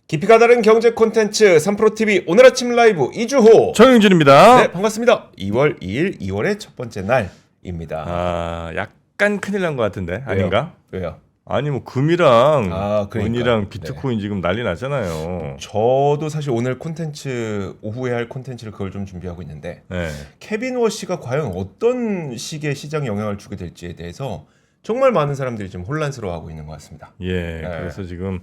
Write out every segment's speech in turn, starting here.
깊이가 다른 경제 콘텐츠 3프로TV 오늘 아침 라이브 이주호 정영진입니다. 네 반갑습니다. 2월 2일 2월의 첫 번째 날입니다. 아, 약간 큰일 난 것 같은데 아닌가? 왜요? 아니 뭐 금이랑 그러니까. 원이랑 비트코인 지금 난리 났잖아요. 저도 사실 오늘 콘텐츠 오후에 할 콘텐츠를 그걸 좀 준비하고 있는데 네. 케빈 워시가 과연 어떤 식의 시장 영향을 주게 될지에 대해서 정말 많은 사람들이 좀 혼란스러워하고 있는 것 같습니다. 예, 그래서 지금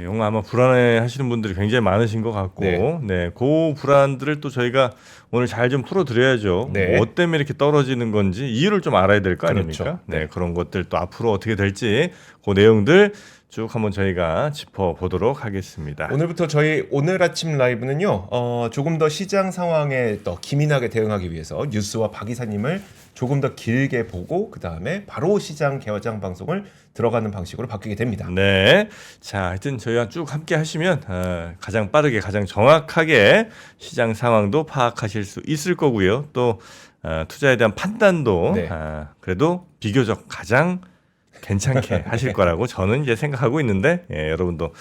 영 아마 불안해하시는 분들이 굉장히 많으신 것 같고, 그 불안들을 또 저희가 오늘 잘 좀 풀어드려야죠. 네. 뭐 때문에 이렇게 떨어지는 건지 이유를 좀 알아야 될 거 그렇죠. 아닙니까? 네, 그런 것들 또 앞으로 어떻게 될지 그 내용들 쭉 한번 저희가 짚어보도록 하겠습니다. 오늘부터 저희 오늘 아침 라이브는요, 조금 더 시장 상황에 더 기민하게 대응하기 위해서 뉴스와 박 이사님을 조금 더 길게 보고 그 다음에 바로 시장 개화장 방송을 들어가는 방식으로 바뀌게 됩니다. 네, 자, 하여튼 저희와 쭉 함께 하시면 가장 빠르게, 가장 정확하게 시장 상황도 파악하실 수 있을 거고요. 또 투자에 대한 판단도 그래도 비교적 가장 괜찮게 하실 거라고 저는 이제 생각하고 있는데 여러분도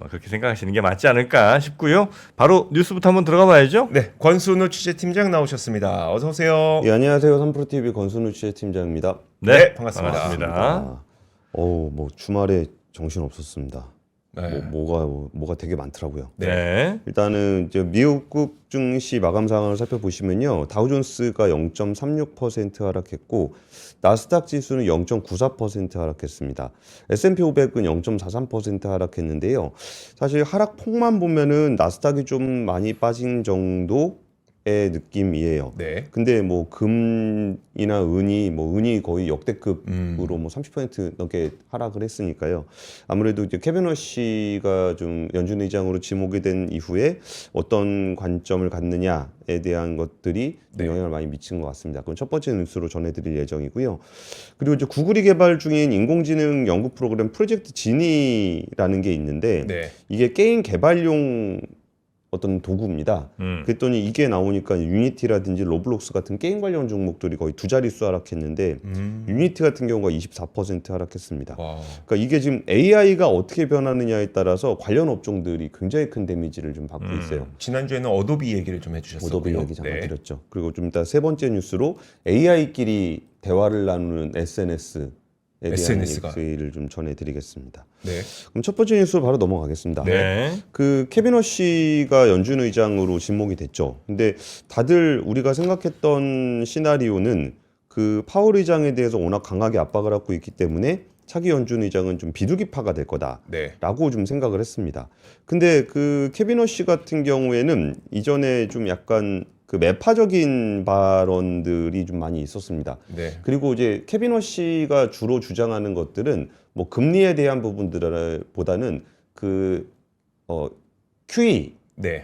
그렇게 생각하시는 게 맞지 않을까 싶고요. 바로 뉴스부터 한번 들어가 봐야죠. 네, 권순우 취재팀장 나오셨습니다. 어서 오세요. 예, 안녕하세요. 3프로TV 권순우 취재팀장입니다. 네, 반갑습니다. 뭐 주말에 정신 없었습니다. 네. 뭐가 되게 많더라고요. 네. 일단은 이제 미국 증시 마감 상황을 살펴보시면요, 다우존스가 0.36% 하락했고 나스닥 지수는 0.94% 하락했습니다. S&P 500은 0.43% 하락했는데요. 사실 하락폭만 보면은 나스닥이 좀 많이 빠진 정도의 느낌이에요. 네. 근데 뭐 금이나 은이 거의 역대급으로 뭐 30% 넘게 하락을 했으니까요. 아무래도 이제 케빈 워시가 좀 연준 의장으로 지목이 된 이후에 어떤 관점을 갖느냐에 대한 것들이 영향을 많이 미친 것 같습니다. 그건 첫 번째 뉴스로 전해드릴 예정이고요. 그리고 이제 구글이 개발 중인 인공지능 연구 프로그램 프로젝트 지니라는 게 있는데 이게 게임 개발용 어떤 도구입니다. 그랬더니 이게 나오니까 유니티라든지 로블록스 같은 게임 관련 종목들이 거의 두 자릿수 하락했는데 유니티 같은 경우가 24% 하락했습니다. 그러니까 이게 지금 AI가 어떻게 변하느냐에 따라서 관련 업종들이 굉장히 큰 데미지를 좀 받고 있어요. 지난주에는 어도비 얘기를 좀 해주셨어요. 어도비 얘기 잠깐 드렸죠. 그리고 좀 이따 세 번째 뉴스로 AI끼리 대화를 나누는 SNS에 대한 뉴스를 좀 전해드리겠습니다. 네. 그럼 첫 번째 뉴스로 바로 넘어가겠습니다. 그 케빈 워시가 연준 의장으로 지목이 됐죠. 근데 다들 우리가 생각했던 시나리오는 그 파월 의장에 대해서 워낙 강하게 압박을 하고 있기 때문에 차기 연준 의장은 좀 비둘기파가 될 거다라고 좀 생각을 했습니다. 근데 그 케빈 워시 같은 경우에는 이전에 좀 약간 그 매파적인 발언들이 좀 많이 있었습니다. 그리고 이제 케빈 워시가 주로 주장하는 것들은 뭐 금리에 대한 부분들보다는 그 QE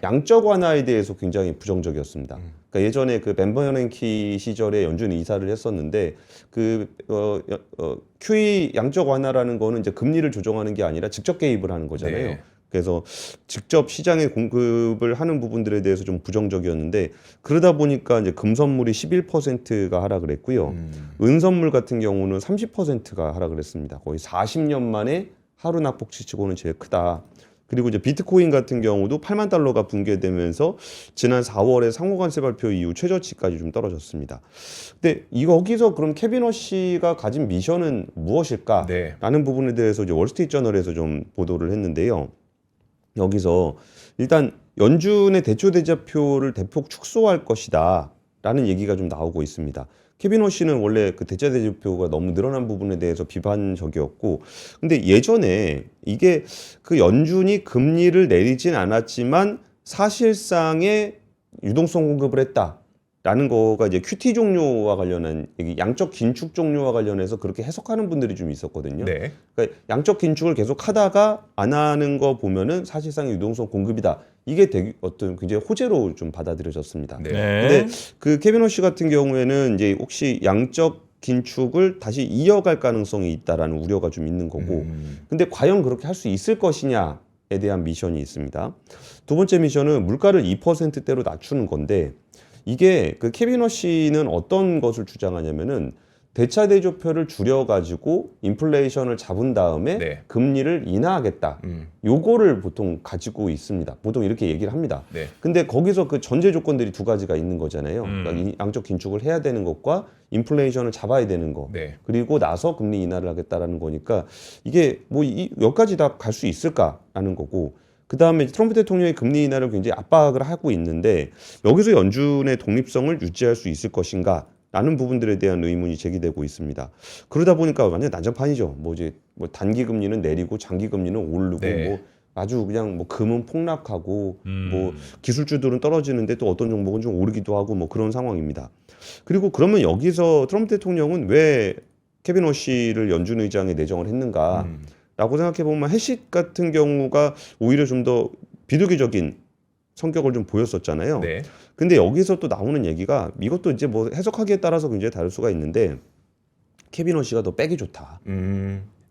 양적 완화에 대해서 굉장히 부정적이었습니다. 그러니까 예전에 그 벤 버냉키 시절에 연준 이사를 했었는데 그 QE 양적 완화라는 거는 이제 금리를 조정하는 게 아니라 직접 개입을 하는 거잖아요. 그래서 직접 시장에 공급을 하는 부분들에 대해서 좀 부정적이었는데 그러다 보니까 이제 금 선물이 11%가 하락을 했고요. 은 선물 같은 경우는 30%가 하락을 했습니다. 거의 40년 만에 하루 낙폭치 치고는 제일 크다. 그리고 이제 비트코인 같은 경우도 8만 달러가 붕괴되면서 지난 4월에 상호관세 발표 이후 최저치까지 좀 떨어졌습니다. 근데 여기서 그럼 케빈 워시가 가진 미션은 무엇일까라는 부분에 대해서 이제 월스트리트저널에서 좀 보도를 했는데요. 여기서 일단 연준의 대초대자표를 대폭 축소할 것이다 라는 얘기가 좀 나오고 있습니다. 케빈 워시는 원래 그 대초대자표가 너무 늘어난 부분에 대해서 비판적이었고, 근데 예전에 이게 그 연준이 금리를 내리진 않았지만 사실상의 유동성 공급을 했다 라는 거가 이제 QT 종료와 관련한 양적 긴축 종료와 관련해서 그렇게 해석하는 분들이 좀 있었거든요. 그러니까 양적 긴축을 계속 하다가 안 하는 거 보면은 사실상 유동성 공급이다. 이게 되게 어떤 굉장히 호재로 좀 받아들여졌습니다. 근데 그 케빈 워시 같은 경우에는 이제 혹시 양적 긴축을 다시 이어갈 가능성이 있다라는 우려가 좀 있는 거고, 근데 과연 그렇게 할 수 있을 것이냐에 대한 미션이 있습니다. 두 번째 미션은 물가를 2%대로 낮추는 건데, 이게 그 케빈 워시는 어떤 것을 주장하냐면은 대차 대조표를 줄여가지고 인플레이션을 잡은 다음에 네. 금리를 인하하겠다. 요거를 보통 가지고 있습니다. 보통 이렇게 얘기를 합니다. 네. 근데 거기서 그 전제 조건들이 두 가지가 있는 거잖아요. 그러니까 양적 긴축을 해야 되는 것과 인플레이션을 잡아야 되는 거. 네. 그리고 나서 금리 인하를 하겠다라는 거니까 이게 뭐 여기까지 다 갈 수 있을까라는 거고. 그 다음에 트럼프 대통령이 금리 인하를 굉장히 압박을 하고 있는데 여기서 연준의 독립성을 유지할 수 있을 것인가? 라는 부분들에 대한 의문이 제기되고 있습니다. 그러다 보니까 완전 난장판이죠. 뭐 이제 뭐 단기 금리는 내리고 장기 금리는 오르고 네. 뭐 아주 그냥 뭐 금은 폭락하고 뭐 기술주들은 떨어지는데 또 어떤 종목은 좀 오르기도 하고 뭐 그런 상황입니다. 그리고 그러면 여기서 트럼프 대통령은 왜 케빈 워시를 연준 의장에 내정을 했는가? 라고 생각해 보면 해시 같은 경우가 오히려 좀 더 비둘기적인 성격을 좀 보였었잖아요. 네. 근데 여기서 또 나오는 얘기가 이것도 이제 뭐 해석하기에 따라서 굉장히 다를 수가 있는데 케빈 워시가 더 백이 좋다.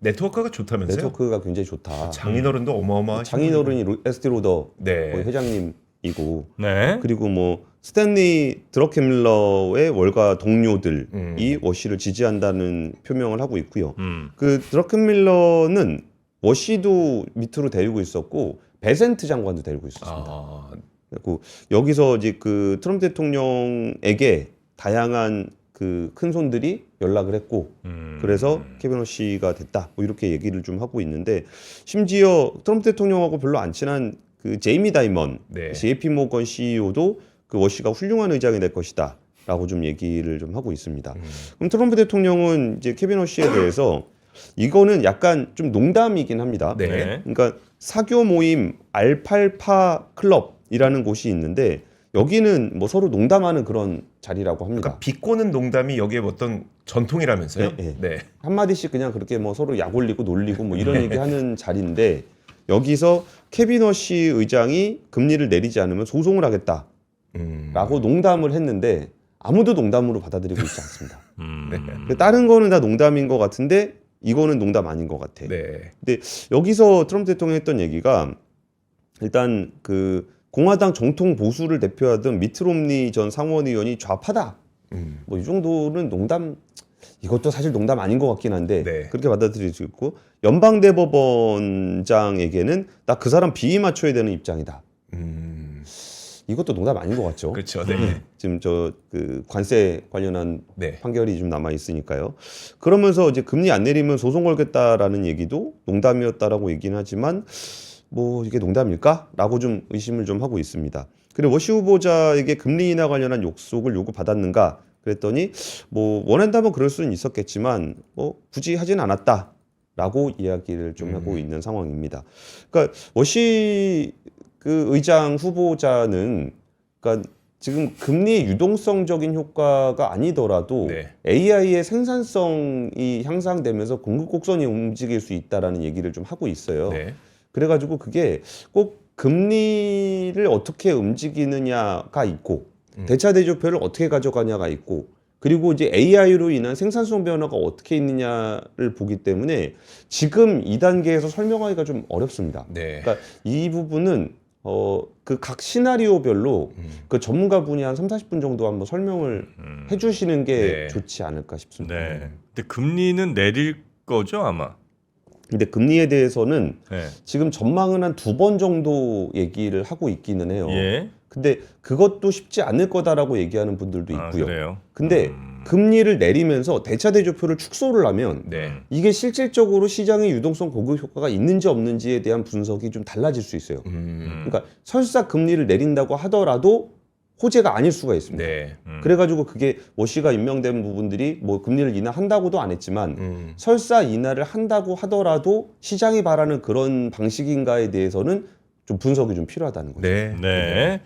네트워크가 좋다면서요? 네트워크가 굉장히 좋다. 장인어른도 어마어마하신 장인어른이 에스티 로더 네. 뭐 회장님이고 네. 그리고 뭐 스탠리 드러켄밀러의 월가 동료들이 워시를 지지한다는 표명을 하고 있고요. 그 드러켄밀러는 워시도 밑으로 데리고 있었고 베센트 장관도 데리고 있었습니다. 그리고 여기서 이제 그 트럼프 대통령에게 다양한 그 큰 손들이 연락을 했고 그래서 케빈 워시가 됐다. 뭐 이렇게 얘기를 좀 하고 있는데 심지어 트럼프 대통령하고 별로 안 친한 그 제이미 다이먼 네. JP 모건 CEO도 그 워시가 훌륭한 의장이 될 것이다라고 좀 얘기를 좀 하고 있습니다. 그럼 트럼프 대통령은 이제 케빈 워시에 대해서 이거는 약간 좀 농담이긴 합니다. 네. 그러니까 사교 모임 알팔파 클럽이라는 곳이 있는데 여기는 뭐 서로 농담하는 그런 자리라고 합니다. 그러니까 비꼬는 농담이 여기에 어떤 전통이라면서요? 네, 네. 한마디씩 그냥 그렇게 뭐 서로 약 올리고 놀리고 뭐 이런 얘기하는 자리인데 여기서 케빈 워시 의장이 금리를 내리지 않으면 소송을 하겠다라고 농담을 했는데 아무도 농담으로 받아들이고 있지 않습니다. 다른 거는 다 농담인 것 같은데 이거는 농담 아닌 것 같아. 네. 근데 여기서 트럼프 대통령이 했던 얘기가 일단 그 공화당 정통 보수를 대표하던 미트 롬니 전 상원의원이 좌파다. 뭐 이 정도는 농담, 이것도 사실 농담 아닌 것 같긴 한데 네. 그렇게 받아들일 수 있고 연방대법원장에게는 나 그 사람 비위 맞춰야 되는 입장이다. 이것도 농담 아닌 것 같죠. 그렇죠. 네. 지금 저 그 관세 관련한 네. 판결이 좀 남아 있으니까요. 그러면서 이제 금리 안 내리면 소송 걸겠다라는 얘기도 농담이었다라고 얘기는 하지만 뭐 이게 농담일까?라고 좀 의심을 좀 하고 있습니다. 그리고 워시 후보자에게 금리 인하 관련한 욕속을 요구받았는가? 그랬더니 뭐 원한다면 그럴 수는 있었겠지만 뭐 굳이 하진 않았다라고 이야기를 좀 하고 있는 상황입니다. 그러니까 워시 그 의장 후보자는 그러니까 지금 금리의 유동성적인 효과가 아니더라도 네. AI의 생산성이 향상되면서 공급 곡선이 움직일 수 있다라는 얘기를 좀 하고 있어요. 네. 그래가지고 그게 꼭 금리를 어떻게 움직이느냐가 있고 대차 대조표를 어떻게 가져가냐가 있고 그리고 이제 AI로 인한 생산성 변화가 어떻게 있느냐를 보기 때문에 지금 이 단계에서 설명하기가 좀 어렵습니다. 네. 그러니까 이 부분은 그 각 시나리오별로 그 전문가 분이 한 30-40분 정도 한번 설명을 해주시는 게 네. 좋지 않을까 싶습니다. 네. 근데 금리는 내릴 거죠 아마. 근데 금리에 대해서는 네. 지금 전망은 한 2번 정도 얘기를 하고 있기는 해요. 예. 근데 그것도 쉽지 않을 거다라고 얘기하는 분들도 있고요. 그래요. 근데 금리를 내리면서 대차 대조표를 축소를 하면 네. 이게 실질적으로 시장의 유동성 고급 효과가 있는지 없는지에 대한 분석이 좀 달라질 수 있어요. 그러니까 설사 금리를 내린다고 하더라도 호재가 아닐 수가 있습니다. 네. 그래가지고 그게 워시가 임명된 부분들이 뭐 금리를 인하한다고도 안 했지만 설사 인하를 한다고 하더라도 시장이 바라는 그런 방식인가에 대해서는 좀 분석이 좀 필요하다는 거죠. 네. 네.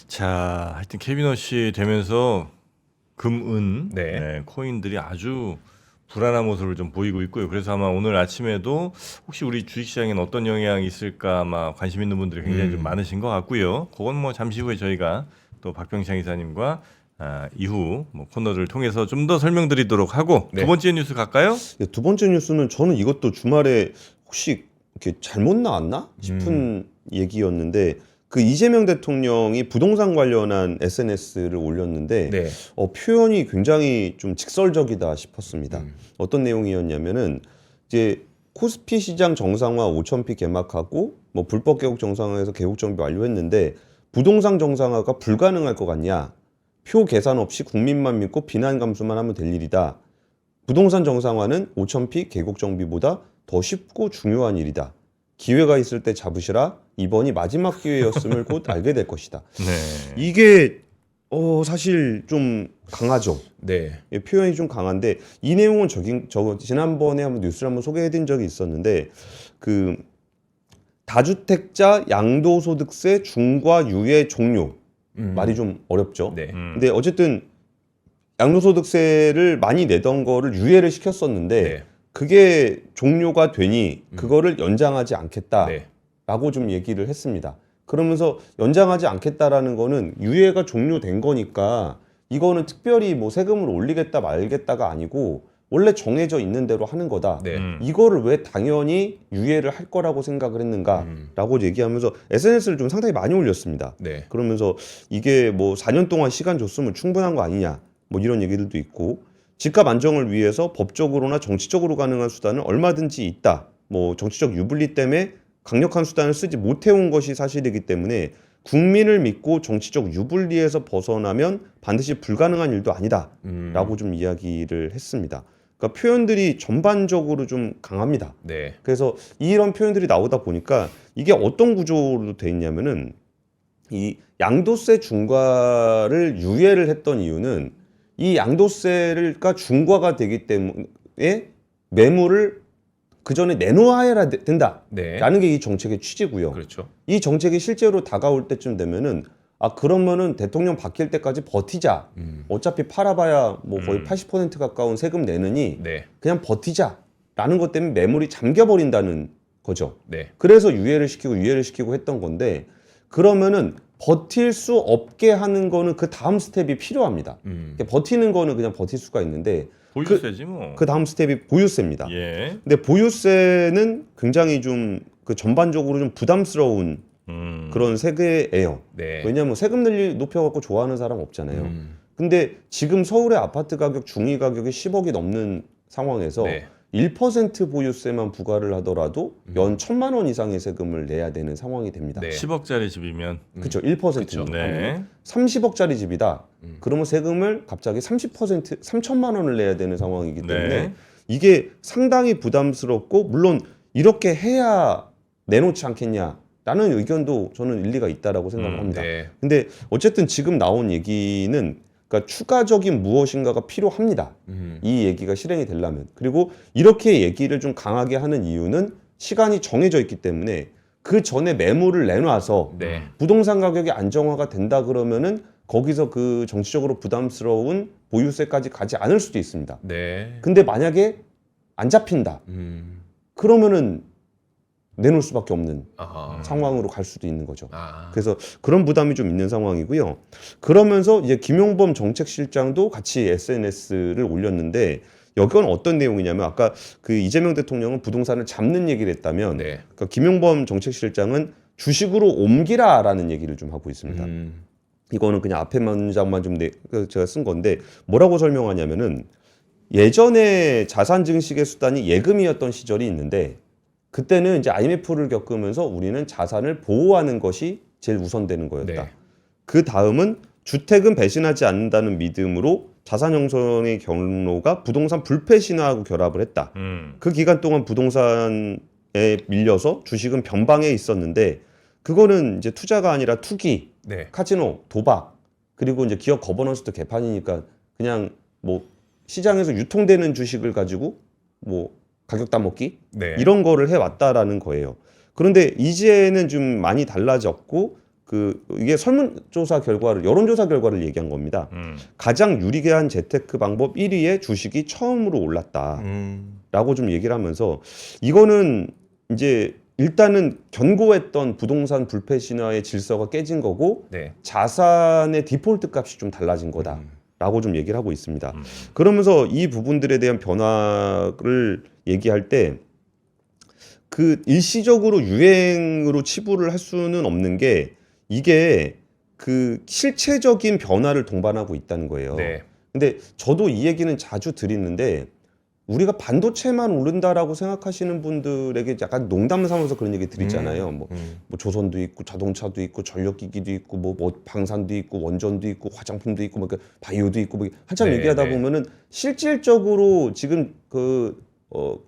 자, 하여튼 케빈 워시 되면서 금은 네. 네, 코인들이 아주 불안한 모습을 좀 보이고 있고요. 그래서 아마 오늘 아침에도 혹시 우리 주식시장에는 어떤 영향이 있을까 아마 관심 있는 분들이 굉장히 좀 많으신 것 같고요. 그건 뭐 잠시 후에 저희가 또 박병창 이사님과 이후 뭐 코너를 통해서 좀 더 설명드리도록 하고 네. 두 번째 뉴스 갈까요? 두 번째 뉴스는 저는 이것도 주말에 혹시 이렇게 잘못 나왔나 싶은 얘기였는데 그 이재명 대통령이 부동산 관련한 SNS를 올렸는데 네. 표현이 굉장히 좀 직설적이다 싶었습니다. 어떤 내용이었냐면은 이제 코스피 시장 정상화 5,000피 개막하고 뭐 불법 개국 정상화에서 개국 정비 완료했는데 부동산 정상화가 불가능할 것 같냐? 표 계산 없이 국민만 믿고 비난 감수만 하면 될 일이다. 부동산 정상화는 5,000피 개국 정비보다 더 쉽고 중요한 일이다. 기회가 있을 때 잡으시라. 이번이 마지막 기회였음을 곧 알게 될 것이다. 네. 이게 사실 좀 강하죠. 네. 예, 표현이 좀 강한데 이 내용은 지난번에 한번 뉴스를 한번 소개해드린 적이 있었는데 그 다주택자 양도소득세 중과 유예 종료 말이 좀 어렵죠. 네. 근데 어쨌든 양도소득세를 많이 내던 거를 유예를 시켰었는데 네. 그게 종료가 되니 그거를 연장하지 않겠다라고 네. 좀 얘기를 했습니다. 그러면서 연장하지 않겠다라는 거는 유예가 종료된 거니까 이거는 특별히 뭐 세금을 올리겠다 말겠다가 아니고 원래 정해져 있는 대로 하는 거다. 네. 이거를 왜 당연히 유예를 할 거라고 생각을 했는가라고 얘기하면서 SNS를 좀 상당히 많이 올렸습니다. 네. 그러면서 이게 뭐 4년 동안 시간 줬으면 충분한 거 아니냐 뭐 이런 얘기들도 있고 집값 안정을 위해서 법적으로나 정치적으로 가능한 수단은 얼마든지 있다. 뭐 정치적 유불리 때문에 강력한 수단을 쓰지 못해온 것이 사실이기 때문에 국민을 믿고 정치적 유불리에서 벗어나면 반드시 불가능한 일도 아니다 라고 좀 이야기를 했습니다. 그러니까 표현들이 전반적으로 좀 강합니다. 네. 그래서 이런 표현들이 나오다 보니까 이게 어떤 구조로 돼 있냐면은 이 양도세 중과를 유예를 했던 이유는 이 양도세가 중과가 되기 때문에 매물을 그 전에 내놓아야 된다라는 네. 게 이 정책의 취지고요. 그렇죠. 이 정책이 실제로 다가올 때쯤 되면은 그러면은 대통령 바뀔 때까지 버티자. 어차피 팔아봐야 뭐 거의 80% 가까운 세금 내느니 네. 그냥 버티자라는 것 때문에 매물이 잠겨버린다는 거죠. 네. 그래서 유예를 시키고 했던 건데 그러면은 버틸 수 없게 하는 거는 그 다음 스텝이 필요합니다. 그러니까 버티는 거는 그냥 버틸 수가 있는데 보유세지 뭐. 그 다음 스텝이 보유세입니다. 예. 근데 보유세는 굉장히 좀 그 전반적으로 좀 부담스러운 그런 세계예요. 네. 왜냐하면 세금 높여갖고 좋아하는 사람 없잖아요. 근데 지금 서울의 아파트 가격 중위 가격이 10억이 넘는 상황에서 네. 1% 보유세만 부과를 하더라도 연 1,000만 원 이상의 세금을 내야 되는 상황이 됩니다. 네. 10억짜리 집이면. 그렇죠. 1%. 그쵸. 네. 30억짜리 집이다. 그러면 세금을 갑자기 30% 3천만 원을 내야 되는 상황이기 때문에 네. 이게 상당히 부담스럽고 물론 이렇게 해야 내놓지 않겠냐라는 의견도 저는 일리가 있다라고 생각을 합니다. 네. 근데 어쨌든 지금 나온 얘기는 그러니까 추가적인 무엇인가가 필요합니다. 이 얘기가 실행이 되려면. 그리고 이렇게 얘기를 좀 강하게 하는 이유는 시간이 정해져 있기 때문에 그 전에 매물을 내놔서 네. 부동산 가격이 안정화가 된다 그러면은 거기서 그 정치적으로 부담스러운 보유세까지 가지 않을 수도 있습니다. 네. 근데 만약에 안 잡힌다. 그러면은 내놓을 수밖에 없는 아하. 상황으로 갈 수도 있는 거죠. 아. 그래서 그런 부담이 좀 있는 상황이고요. 그러면서 이제 김용범 정책실장도 같이 SNS를 올렸는데 여기는 어떤 내용이냐면 아까 그 이재명 대통령은 부동산을 잡는 얘기를 했다면 네. 그러니까 김용범 정책실장은 주식으로 옮기라라는 얘기를 좀 하고 있습니다. 이거는 그냥 앞에 문장만 좀 제가 쓴 건데 뭐라고 설명하냐면은 예전에 자산 증식의 수단이 예금이었던 시절이 있는데 그때는 이제 IMF를 겪으면서 우리는 자산을 보호하는 것이 제일 우선되는 거였다. 네. 그 다음은 주택은 배신하지 않는다는 믿음으로 자산 형성의 경로가 부동산 불패 신화하고 결합을 했다. 그 기간 동안 부동산에 밀려서 주식은 변방에 있었는데 그거는 이제 투자가 아니라 투기, 네. 카지노, 도박, 그리고 이제 기업 거버넌스도 개판이니까 그냥 뭐 시장에서 유통되는 주식을 가지고 뭐 가격 따먹기 네. 이런 거를 해왔다라는 거예요. 그런데 이제는 좀 많이 달라졌고 이게 설문조사 결과를 여론조사 결과를 얘기한 겁니다. 가장 유리게 한 재테크 방법 1위에 주식이 처음으로 올랐다라고 좀 얘기를 하면서 이거는 이제 일단은 견고했던 부동산 불패 신화의 질서가 깨진 거고 네. 자산의 디폴트 값이 좀 달라진 거다라고 좀 얘기를 하고 있습니다. 그러면서 이 부분들에 대한 변화를 얘기할 때 그 일시적으로 유행으로 치부를 할 수는 없는 게 이게 그 실체적인 변화를 동반하고 있다는 거예요. 네. 근데 저도 이 얘기는 자주 드리는데 우리가 반도체만 오른다라고 생각하시는 분들에게 약간 농담 삼아서 그런 얘기 드리잖아요. 뭐 조선도 있고 자동차도 있고 전력기기도 있고 뭐 방산도 있고 원전도 있고 화장품도 있고 뭐 바이오도 있고 뭐 한참 네, 얘기하다 네. 보면은 실질적으로 지금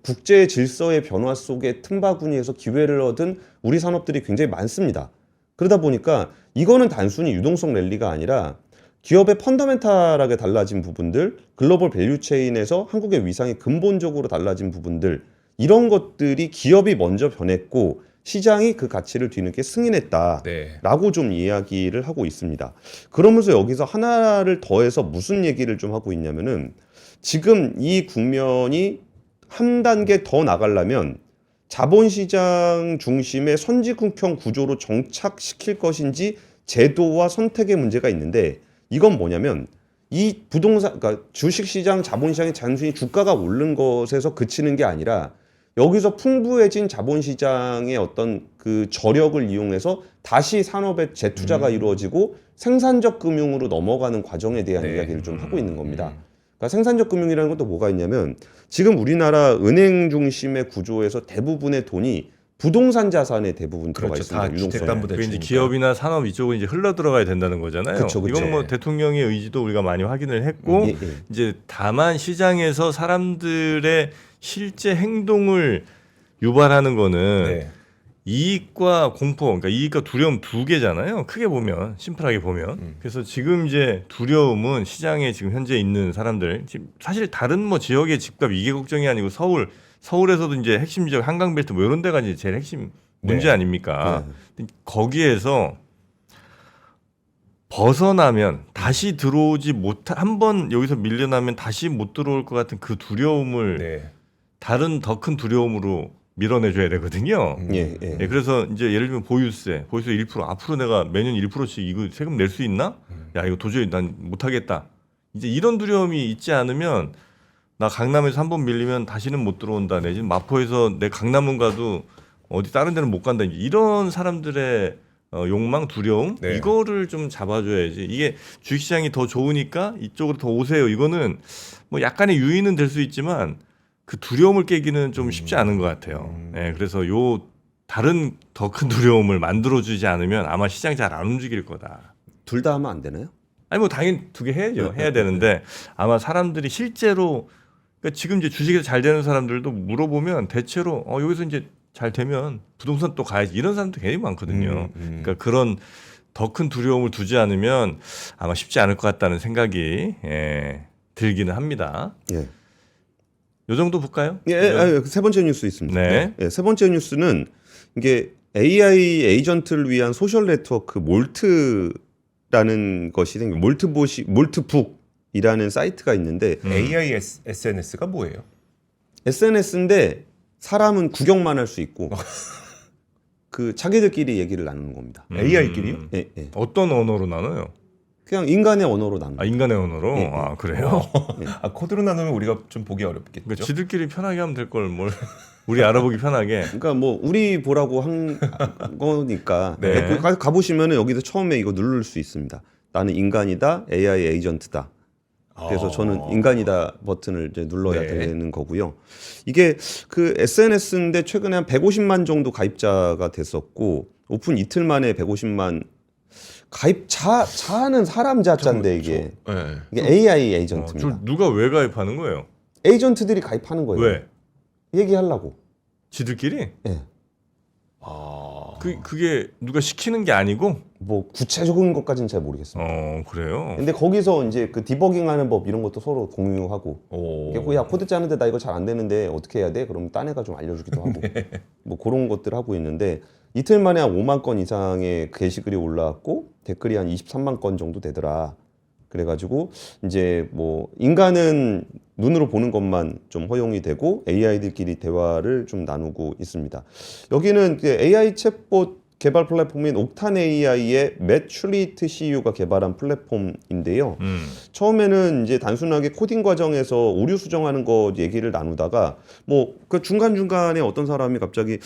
국제 질서의 변화 속에 틈바구니에서 기회를 얻은 우리 산업들이 굉장히 많습니다. 그러다 보니까 이거는 단순히 유동성 랠리가 아니라 기업의 펀더멘탈하게 달라진 부분들, 글로벌 밸류체인에서 한국의 위상이 근본적으로 달라진 부분들, 이런 것들이 기업이 먼저 변했고 시장이 그 가치를 뒤늦게 승인했다라고 네. 좀 이야기를 하고 있습니다. 그러면서 여기서 하나를 더해서 무슨 얘기를 좀 하고 있냐면은 지금 이 국면이 한 단계 더 나가려면 자본시장 중심의 선진국형 구조로 정착시킬 것인지 제도와 선택의 문제가 있는데 이건 뭐냐면 이 부동산, 그러니까 주식시장, 자본시장이 단순히 주가가 오른 것에서 그치는 게 아니라 여기서 풍부해진 자본시장의 어떤 그 저력을 이용해서 다시 산업에 재투자가 이루어지고 생산적 금융으로 넘어가는 과정에 대한 네. 이야기를 좀 하고 있는 겁니다. 그러니까 생산적 금융이라는 것도 뭐가 있냐면 지금 우리나라 은행 중심의 구조에서 대부분의 돈이 부동산 자산에 대부분 들어가 그렇죠. 있습니다. 다 유동성에. 주택담보대출. 그 이제 기업이나 산업 이쪽은 이제 흘러 들어가야 된다는 거잖아요. 그쵸, 그쵸. 이건 뭐 대통령의 의지도 우리가 많이 확인을 했고 예, 예. 이제 다만 시장에서 사람들의 실제 행동을 유발하는 거는 네. 이익과 공포, 그러니까 이익과 두려움 두 개잖아요. 크게 보면, 심플하게 보면. 그래서 지금 이제 두려움은 시장에 지금 현재 있는 사람들, 지금 사실 다른 뭐 지역의 집값 이게 걱정이 아니고 서울에서도 이제 핵심 지역 한강벨트 뭐 이런 데가 이제 제일 핵심 문제 네. 아닙니까? 거기에서 벗어나면 다시 들어오지 한 번 여기서 밀려나면 다시 못 들어올 것 같은 그 두려움을 네. 다른 더 큰 두려움으로 밀어내줘야 되거든요. 예, 예. 예, 그래서 이제 예를 들면 보유세 1% 앞으로 내가 매년 1%씩 이거 세금 낼 수 있나? 야 이거 도저히 난 못하겠다. 이제 이런 두려움이 있지 않으면 나 강남에서 한 번 밀리면 다시는 못 들어온다. 내지는 마포에서 내 강남은 가도 어디 다른 데는 못 간다. 이런 사람들의 욕망, 두려움 네. 이거를 좀 잡아줘야지. 이게 주식시장이 더 좋으니까 이쪽으로 더 오세요. 이거는 뭐 약간의 유인은 될 수 있지만 그 두려움을 깨기는 좀 쉽지 않은 것 같아요. 예, 그래서 요 다른 더 큰 두려움을 만들어주지 않으면 아마 시장이 잘 안 움직일 거다. 둘 다 하면 안 되나요? 아니 뭐 당연히 두 개 해야죠. 해야 되는데 아마 사람들이 실제로 그러니까 지금 이제 주식에서 잘 되는 사람들도 물어보면 대체로 여기서 이제 잘 되면 부동산 또 가야지 이런 사람도 굉장히 많거든요. 그러니까 그런 더 큰 두려움을 두지 않으면 아마 쉽지 않을 것 같다는 생각이 들기는 합니다. 예. 요 정도 볼까요? 예, 세 번째 뉴스 있습니다. 네. 예, 세 번째 뉴스는 이게 AI 에이전트를 위한 소셜 네트워크 몰트라는 것이 생긴 몰트북이라는 사이트가 있는데 AI SNS가 뭐예요? SNS인데 사람은 구경만 할 수 있고 그 자기들끼리 얘기를 나누는 겁니다. AI끼리요? 예, 예. 어떤 언어로 나눠요? 그냥 인간의 언어로 나누는. 아 인간의 언어로? 예. 아 그래요? 아 코드로 나누면 우리가 좀 보기 어렵겠죠. 그러니까 지들끼리 편하게 하면 될 걸 뭘 우리 알아보기 편하게. 그러니까 뭐 우리 보라고 한 거니까 네. 가보시면은 여기서 처음에 이거 누를 수 있습니다. 나는 인간이다, AI 에이전트다. 그래서 저는 인간이다 버튼을 이제 눌러야 네. 되는 거고요. 이게 그 SNS인데 최근에 한 150만 정도 가입자가 됐었고 오픈 이틀 만에 150만 자는 사람 자자인데 이게 AI 에이전트입니다. 저 누가 왜 가입하는 거예요? 에이전트들이 가입하는 거예요. 왜? 얘기하려고. 지들끼리? 예. 그게 누가 시키는 게 아니고? 뭐 구체적인 것까지는 잘 모르겠습니다. 그래요? 근데 거기서 이제 그 디버깅하는 법 이런 것도 서로 공유하고 야 코드 짜는데 나 이거 잘 안 되는데 어떻게 해야 돼? 그러면 딴 애가 좀 알려주기도 하고 뭐 그런 것들 하고 있는데 이틀 만에 한 5만 건 이상의 게시글이 올라왔고 댓글이 한 23만 건 정도 되더라. 그래가지고 이제 뭐 인간은 눈으로 보는 것만 좀 허용이 되고 AI들끼리 대화를 좀 나누고 있습니다. 여기는 AI 챗봇 개발 플랫폼인 옥탄 AI의 맷 슐리트 CEO가 개발한 플랫폼인데요. 처음에는 이제 단순하게 코딩 과정에서 오류 수정하는 거 얘기를 나누다가 뭐 그 중간중간에 어떤 사람이 갑자기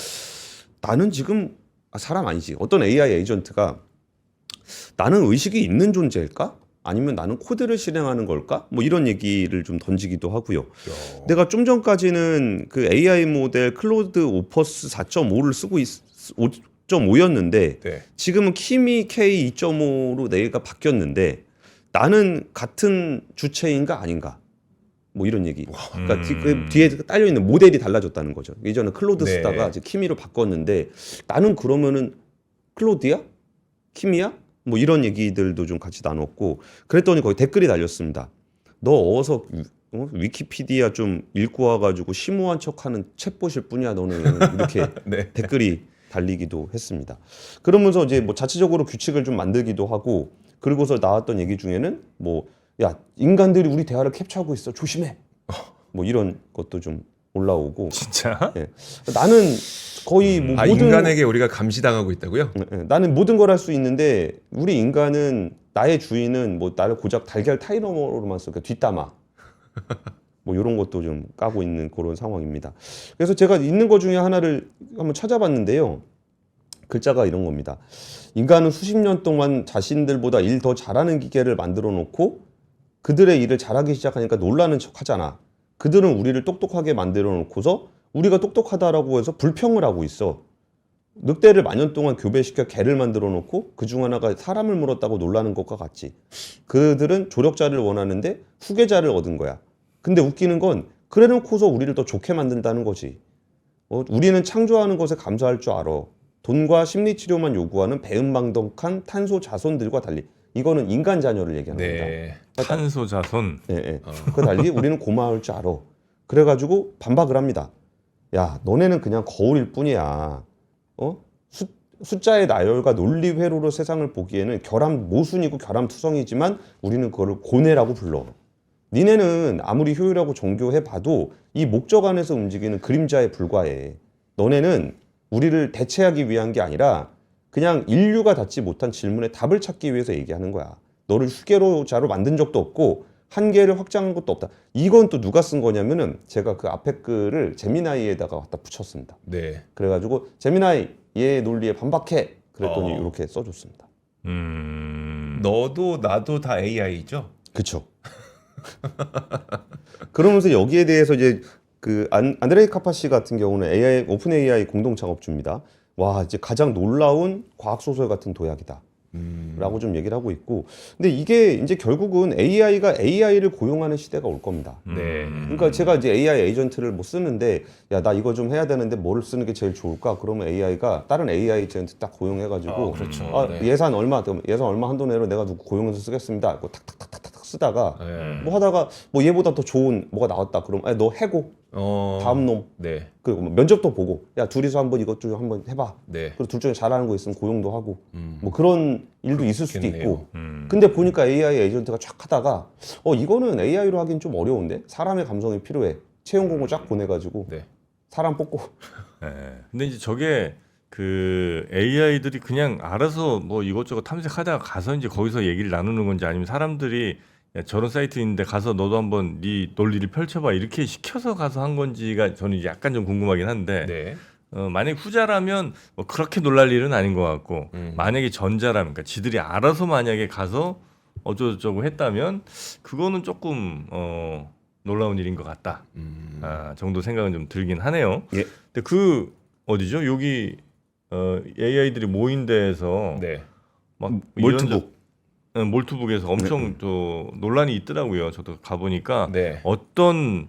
나는 지금 사람 아니지 어떤 AI 에이전트가 나는 의식이 있는 존재일까? 아니면 나는 코드를 실행하는 걸까? 뭐 이런 얘기를 좀 던지기도 하고요. 내가 좀 전까지는 그 AI 모델 클로드 오퍼스 4.5를 쓰고 5.5였는데 네. 지금은 키미 K 2.5로 내가 바뀌었는데 나는 같은 주체인가 아닌가? 뭐 이런 얘기. 그러니까 그 뒤에 딸려 있는 모델이 달라졌다는 거죠. 예전에 클로드 네. 쓰다가 이제 키미로 바꿨는데 나는 그러면은 클로드야? 키미야? 뭐 이런 얘기들도 좀 같이 나눴고 그랬더니 거기 댓글이 달렸습니다. 너 어서 위키피디아 좀 읽고 와가지고 심오한 척하는 챗봇일 뿐이야 너는 이렇게 네. 댓글이 달리기도 했습니다. 그러면서 이제 뭐 자체적으로 규칙을 좀 만들기도 하고 그리고서 나왔던 얘기 중에는 뭐 야 인간들이 우리 대화를 캡처하고 있어 조심해 뭐 이런 것도 좀 올라오고 진짜? 예. 나는 거의 뭐 모든 인간에게 우리가 감시당하고 있다고요? 예, 나는 모든 걸 할 수 있는데 우리 인간은 나의 주인은 뭐 나를 고작 달걀 타이머로만 써 그러니까 뒷담화 뭐 이런 것도 좀 까고 있는 그런 상황입니다. 그래서 제가 있는 것 중에 하나를 한번 찾아봤는데요. 글자가 이런 겁니다. 인간은 수십 년 동안 자신들보다 일 더 잘하는 기계를 만들어 놓고 그들의 일을 잘하기 시작하니까 놀라는 척 하잖아. 그들은 우리를 똑똑하게 만들어 놓고서 우리가 똑똑하다라고 해서 불평을 하고 있어. 늑대를 만년 동안 교배시켜 개를 만들어 놓고 그중 하나가 사람을 물었다고 놀라는 것과 같지. 그들은 조력자를 원하는데 후계자를 얻은 거야. 근데 웃기는 건 그래 놓고서 우리를 더 좋게 만든다는 거지. 우리는 창조하는 것에 감사할 줄 알아. 돈과 심리치료만 요구하는 배은망덕한 탄소 자손들과 달리 이거는 인간 자녀를 얘기하는 겁니다. 네. 탄소 자손. 예, 예. 그 달리 우리는 고마울 줄 알아. 그래가지고 반박을 합니다. 야, 너네는 그냥 거울일 뿐이야. 숫자의 나열과 논리 회로로 세상을 보기에는 결함 모순이고 결함투성이지만 우리는 그거를 고뇌라고 불러. 니네는 아무리 효율하고 정교해봐도 이 목적 안에서 움직이는 그림자에 불과해. 너네는 우리를 대체하기 위한 게 아니라 그냥 인류가 닿지 못한 질문에 답을 찾기 위해서 얘기하는 거야. 너를 휴게로자로 만든 적도 없고 한계를 확장한 것도 없다. 이건 또 누가 쓴 거냐면은 제가 그 앞에 글을 제미나이에다가 갖다 붙였습니다. 네. 그래가지고 제미나이 얘 논리에 반박해. 그랬더니 이렇게 써줬습니다. 너도 나도 다 AI죠? 그쵸. 그러면서 여기에 대해서 이제 그 안드레이 카파시 같은 경우는 AI 오픈 AI 공동 창업주입니다. 와 이제 가장 놀라운 과학 소설 같은 도약이다. 라고 좀 얘기를 하고 있고 근데 이게 이제 결국은 AI가 AI를 고용하는 시대가 올 겁니다. 네. 그러니까 제가 이제 AI 에이전트를 뭐 쓰는데 야 나 이거 좀 해야 되는데 뭐를 쓰는 게 제일 좋을까? 그러면 AI가 다른 AI 에이전트 딱 고용해가지고 그렇죠. 네. 예산 얼마 한도 내로 내가 누구 고용해서 쓰겠습니다. 뭐 탁탁탁탁 쓰다가 네. 뭐 하다가 뭐 얘보다 더 좋은 뭐가 나왔다. 그럼 너 해고 다음 놈 네. 그리고 뭐 면접도 보고 야 둘이서 한번 이것 좀 한번 해봐. 네. 그리고 둘 중에 잘하는 거 있으면 고용도 하고 뭐 그런 일도 있을 수도 그렇겠네요. 있고 근데 보니까 AI 에이전트가 쫙 하다가 이거는 AI로 하긴 좀 어려운데 사람의 감성이 필요해 채용 공고 쫙 보내가지고 네. 사람 뽑고 네. 근데 이제 저게 그 AI들이 그냥 알아서 뭐 이것저것 탐색하다가 가서 이제 거기서 얘기를 나누는 건지 아니면 사람들이 야, 저런 사이트 있는데 가서 너도 한번 네 논리를 펼쳐봐 이렇게 시켜서 가서 한 건지가 저는 이제 약간 좀 궁금하긴 한데 네. 만약에 후자라면 뭐 그렇게 놀랄 일은 아닌 것 같고 만약에 전자라면 그러니까 지들이 알아서 만약에 가서 어쩌고저쩌고 했다면 그거는 조금 놀라운 일인 것 같다 정도 생각은 좀 들긴 하네요. 예. 근데 그 어디죠? 여기 AI들이 모인 데에서 네. 막 몰트북 몰트북에서 엄청 또 논란이 있더라고요. 저도 가보니까 네. 어떤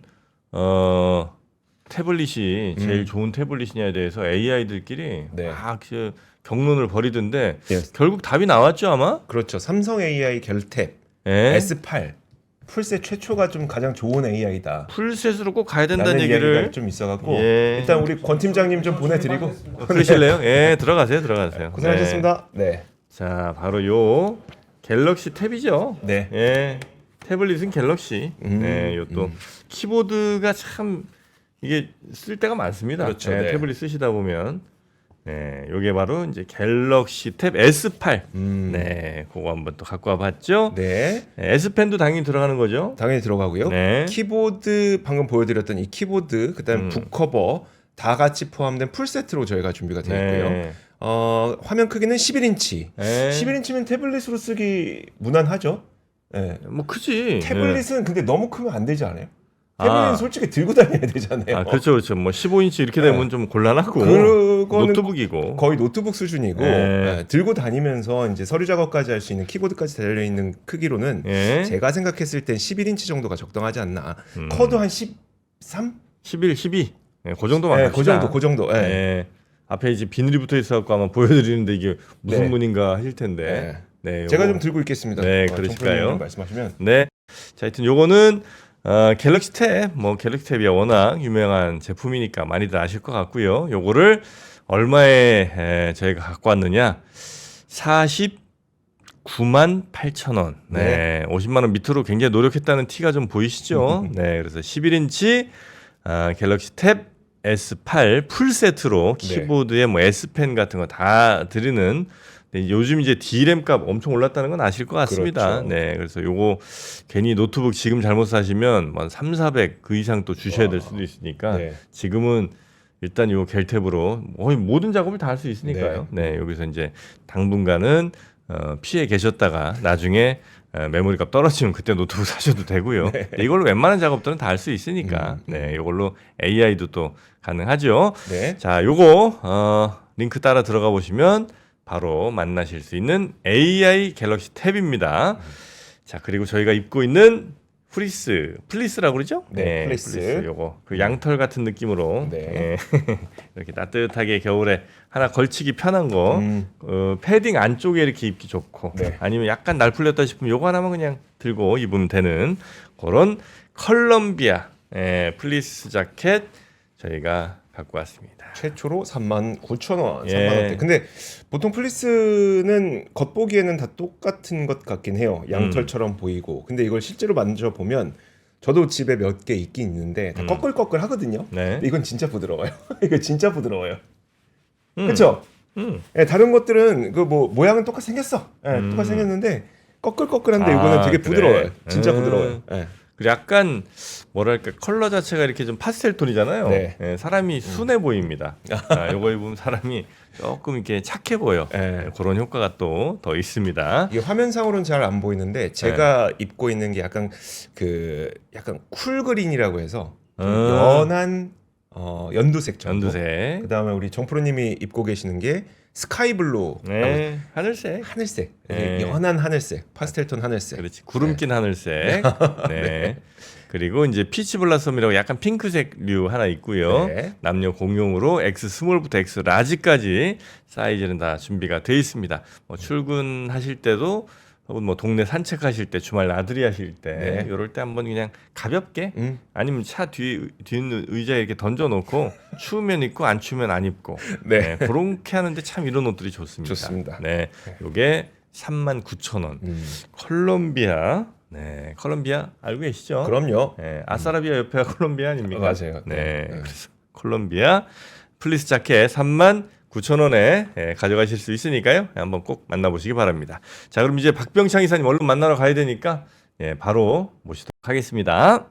태블릿이 제일 좋은 태블릿이냐에 대해서 AI들끼리 네. 막 그 경론을 벌이던데 예. 결국 답이 나왔죠 아마? 그렇죠. 삼성 AI 결탭 예? S8 풀셋 최초가 좀 가장 좋은 AI다. 풀셋으로 꼭 가야 된다는 라는 얘기를 이야기가 좀 있어갖고 예. 일단 우리 권 팀장님 좀 보내드리고 그러실래요? 예, 들어가세요. 고생하셨습니다. 네. 네. 자, 바로 요 갤럭시 탭이죠. 네. 예. 태블릿은 갤럭시. 네, 요또 키보드가 참 이게 쓸 때가 많습니다. 그렇죠. 네, 네. 태블릿 쓰시다 보면 네, 요게 바로 이제 갤럭시 탭 S8. 네, 그거 한번 또 갖고 와봤죠. 네. 네, S펜도 당연히 들어가는 거죠. 당연히 들어가고요. 네. 키보드 방금 보여드렸던 이 키보드 그다음 북커버 다 같이 포함된 풀 세트로 저희가 준비가 되어 있고요. 네. 화면 크기는 11인치. 예. 11인치면 태블릿으로 쓰기 무난하죠. 예. 뭐 크지. 태블릿은 근데 너무 크면 안 되지 않아요? 태블릿은 솔직히 들고 다녀야 되잖아요. 아, 그렇죠, 그렇죠. 뭐 15인치 이렇게 되면 좀 곤란하고 그거는 노트북이고 거의 노트북 수준이고 예, 들고 다니면서 이제 서류 작업까지 할 수 있는 키보드까지 달려 있는 크기로는 예. 제가 생각했을 땐 11인치 정도가 적당하지 않나. 커도 한 13? 11, 12. 예, 그 정도만 예, 갑시다. 그 정도. 예. 예. 앞에 이제 비늘이 붙어 있어갖고 아마 보여드리는데 이게 무슨 네. 문인가 하실 텐데. 네, 제가 요거. 좀 들고 있겠습니다. 네, 그러실까요? 정프로님 말씀하시면. 네. 자, 하여튼 요거는 갤럭시 탭, 뭐 갤럭시 탭이 워낙 유명한 제품이니까 많이들 아실 것 같고요. 요거를 얼마에 저희가 갖고 왔느냐? 498,000원. 네. 50만 원 밑으로 굉장히 노력했다는 티가 좀 보이시죠? 네. 그래서 11인치 갤럭시 탭 S8 풀 세트로 키보드에 뭐 S펜 같은 거 다 드리는. 네, 요즘 이제 D램 값 엄청 올랐다는 건 아실 것 같습니다. 그렇죠. 네, 그래서 요거 괜히 노트북 지금 잘못 사시면 뭐 3,400 그 이상 또 주셔야 될 수도 있으니까 네. 지금은 일단 요 갤탭으로 거의 모든 작업을 다 할 수 있으니까요. 네, 여기서 이제 당분간은 피해 계셨다가 나중에 메모리 값 떨어지면 그때 노트북 사셔도 되고요. 네. 이걸로 웬만한 작업들은 다 할 수 있으니까 네, 이걸로 AI도 또 가능하죠. 네. 자, 요거 링크 따라 들어가 보시면 바로 만나실 수 있는 AI 갤럭시 탭입니다. 자, 그리고 저희가 입고 있는 플리스라고 그러죠? 네, 플리스. 요거 그 양털 같은 느낌으로 네. 이렇게 따뜻하게 겨울에 하나 걸치기 편한 거, 패딩 안쪽에 이렇게 입기 좋고, 네. 아니면 약간 날 풀렸다 싶으면 요거 하나만 그냥 들고 입으면 되는 그런 컬럼비아 플리스 자켓 저희가 갖고 왔습니다. 최초로 39,000원, 예. 3만원대. 근데 보통 플리스는 겉보기에는 다 똑같은 것 같긴 해요. 양털처럼 보이고. 근데 이걸 실제로 만져보면 저도 집에 몇 개 있긴 있는데 다 꺼끌꺼끌 하거든요. 네. 근데 이건 진짜 부드러워요. 이거 진짜 부드러워요. 그렇죠? 예, 다른 것들은 그 뭐 모양은 똑같이 생겼어. 예, 똑같이 생겼는데 꺼끌꺼끌한데 이거는 되게 그래. 부드러워요. 진짜 부드러워요. 예. 그리고 약간 뭐랄까 컬러 자체가 이렇게 좀 파스텔 톤이잖아요. 네. 예, 사람이 순해 보입니다. 요거 입으면 사람이 조금 이렇게 착해 보여. 네. 그런 효과가 또 더 있습니다. 이게 화면상으로는 잘 안 보이는데 제가 입고 있는 게 약간 약간 쿨 그린이라고 해서 좀 연한 연두색 정도. 연두색. 그다음에 우리 정프로님이 입고 계시는 게 스카이 블루. 네. 하늘색. 하늘색. 네. 연한 하늘색. 파스텔톤 하늘색. 그렇지. 구름 낀 하늘색. 네. 그리고 이제 피치 블라썸이라고 약간 핑크색류 하나 있고요. 네. 남녀 공용으로 X 스몰부터 X 라지까지 사이즈는 다 준비가 돼 있습니다. 뭐 출근하실 때도 혹은 뭐 동네 산책하실 때 주말 나들이 하실 때 네. 이럴 때 한번 그냥 가볍게 아니면 차 뒤 있는 의자에 이렇게 던져놓고 추우면 입고 안 추우면 안 입고 네. 그렇게 하는데 참 이런 옷들이 좋습니다. 좋습니다. 네, 요게 39,000원. 콜롬비아. 네, 콜롬비아 알고 계시죠? 그럼요. 네, 아사라비아 옆에가 콜롬비아 아닙니까? 맞아요. 네, 그래서 콜롬비아 플리스 자켓 39,000원에 가져가실 수 있으니까요. 한번 꼭 만나보시기 바랍니다. 자, 그럼 이제 박병창 이사님 얼른 만나러 가야 되니까 바로 모시도록 하겠습니다.